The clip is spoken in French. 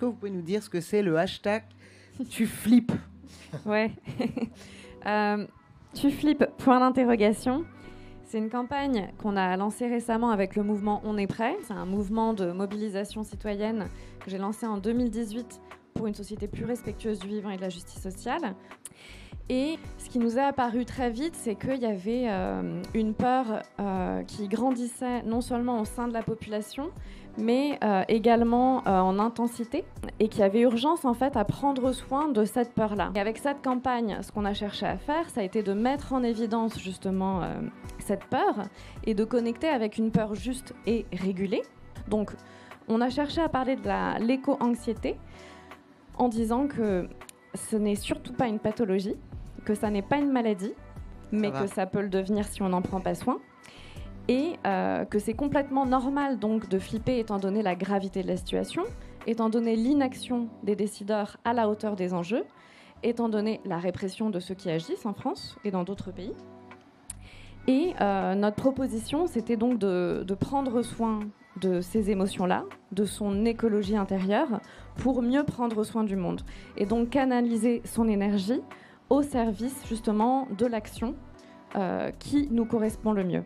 que vous pouvez nous dire ce que c'est le hashtag Tu flippes? Ouais. Tu flippes, point d'interrogation. C'est une campagne qu'on a lancée récemment avec le mouvement On est prêt. C'est un mouvement de mobilisation citoyenne que j'ai lancé en 2018 pour une société plus respectueuse du vivant et de la justice sociale. Et ce qui nous est apparu très vite, c'est qu'il y avait une peur qui grandissait non seulement au sein de la population, mais également en intensité, et qu'il y avait urgence en fait à prendre soin de cette peur-là. Et avec cette campagne, ce qu'on a cherché à faire, ça a été de mettre en évidence justement cette peur et de connecter avec une peur juste et régulée. Donc, on a cherché à parler de l'éco-anxiété en disant que ce n'est surtout pas une pathologie, que ça n'est pas une maladie, mais que ça peut le devenir si on n'en prend pas soin. Et que c'est complètement normal donc de flipper étant donné la gravité de la situation, étant donné l'inaction des décideurs à la hauteur des enjeux, étant donné la répression de ceux qui agissent en France et dans d'autres pays. Et notre proposition, c'était donc de prendre soin de ces émotions-là, de son écologie intérieure, pour mieux prendre soin du monde. Et donc canaliser son énergie au service justement de l'action qui nous correspond le mieux.